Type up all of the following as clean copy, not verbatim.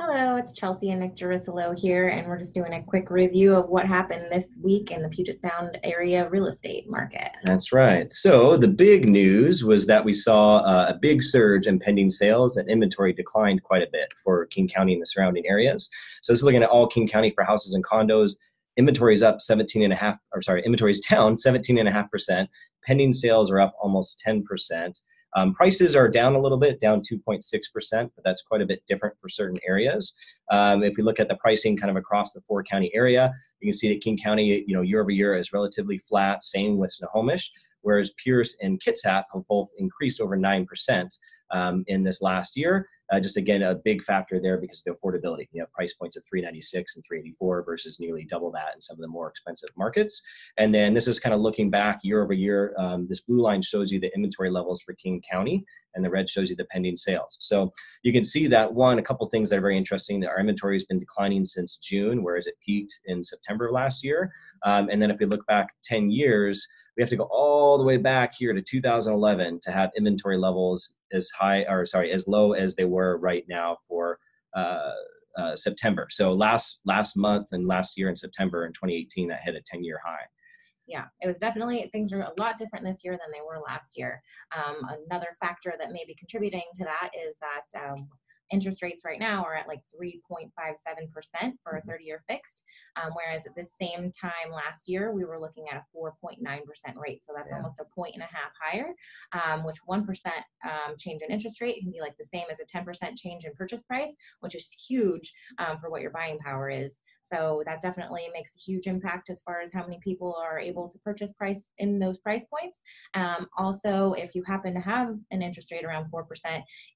Hello, it's Chelsea and Nick Jerusalem here, and we're just doing a quick review of what happened this week in the Puget Sound area real estate market. That's right. So the big news was that we saw a big surge in pending sales, and inventory declined quite a bit for King County and the surrounding areas. So this is looking at all King County for houses and condos. Inventory is up 17 and a half, or sorry, inventory is down 17.5%. Pending sales are up almost 10%. Prices are down a little bit, down 2.6%, but that's quite a bit different for certain areas. If we look at the pricing kind of across the four-county area, you can see that King County, year over year is relatively flat, same with Snohomish, whereas Pierce and Kitsap have both increased over 9% in this last year. Just again, a big factor there because of the affordability. You have price points of $396 and $384 versus nearly double that in some of the more expensive markets. And then this is kind of looking back year over year. This blue line shows you the inventory levels for King County, and the red shows you the pending sales. So you can see that a couple things that are very interesting. Our inventory has been declining since June, whereas it peaked in September of last year. And then if we look back 10 years, we have to go all the way back here to 2011 to have inventory levels as low as they were right now for September. So last month and last year in September in 2018, that hit a 10-year high. Yeah, it was definitely, things are a lot different this year than they were last year. Another factor that may be contributing to that is that interest rates right now are at like 3.57% for a 30-year fixed, whereas at the same time last year, we were looking at a 4.9% rate. So that's almost a point and a half higher, which 1% change in interest rate can be like the same as a 10% change in purchase price, which is huge for what your buying power is. So that definitely makes a huge impact as far as how many people are able to purchase price in those price points. Also, if you happen to have an interest rate around 4%,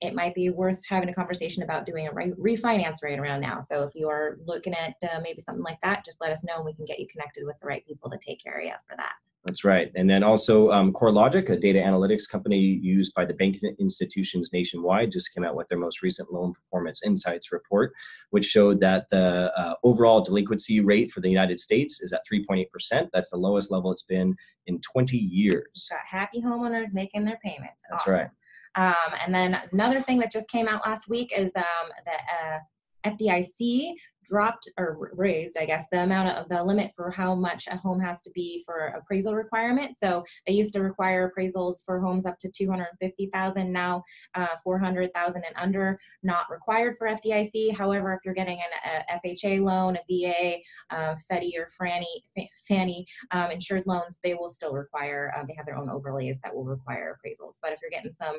it might be worth having a conversation about doing a refinance rate around now. So if you are looking at maybe something like that, just let us know and we can get you connected with the right people to take care of you for that. That's right. And then also CoreLogic, a data analytics company used by the banking institutions nationwide, just came out with their most recent loan performance insights report, which showed that the overall delinquency rate for the United States is at 3.8%. That's the lowest level it's been in 20 years. Got happy homeowners making their payments. That's awesome. right. And then another thing that just came out last week is that FDIC dropped or raised, I guess, the amount of the limit for how much a home has to be for appraisal requirement. So they used to require appraisals for homes up to $250,000. Now, $400,000 and under, not required for FDIC. However, if you're getting an FHA loan, a VA, Freddie or Fannie insured loans, they will still require. They have their own overlays that will require appraisals. But if you're getting some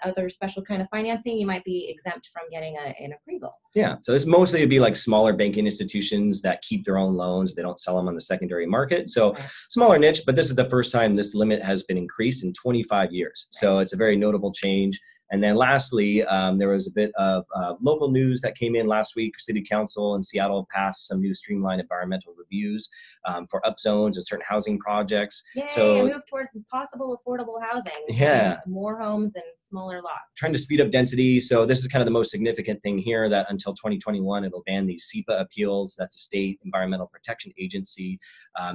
other special kind of financing, you might be exempt from getting an appraisal. Yeah, so it's mostly to be like smaller banking institutions that keep their own loans. They don't sell them on the secondary market. So smaller niche, but this is the first time this limit has been increased in 25 years. So it's a very notable change. And then lastly, there was a bit of local news that came in last week. City Council in Seattle passed some new streamlined environmental reviews for upzones and certain housing projects. Yay, so move towards possible affordable housing. Yeah. More homes and smaller lots. Trying to speed up density. So this is kind of the most significant thing here, that until 2021, it'll ban these SEPA appeals. That's a state environmental protection agency.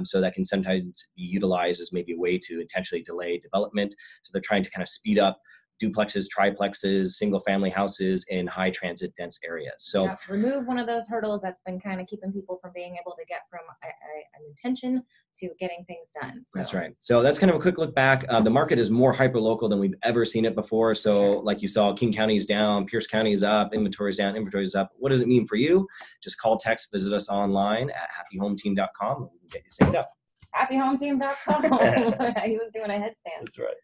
So that can sometimes be utilized as maybe a way to intentionally delay development. So they're trying to kind of speed up duplexes, triplexes, single family houses in high transit dense areas. So remove one of those hurdles that's been kind of keeping people from being able to get from an intention to getting things done. So. That's right. So that's kind of a quick look back. The market is more hyper-local than we've ever seen it before. So like you saw, King County is down, Pierce County is up, inventory is down, inventory is up. What does it mean for you? Just call, text, visit us online at happyhometeam.com and we can get you synced up. Happyhometeam.com. He was doing a headstand. That's right.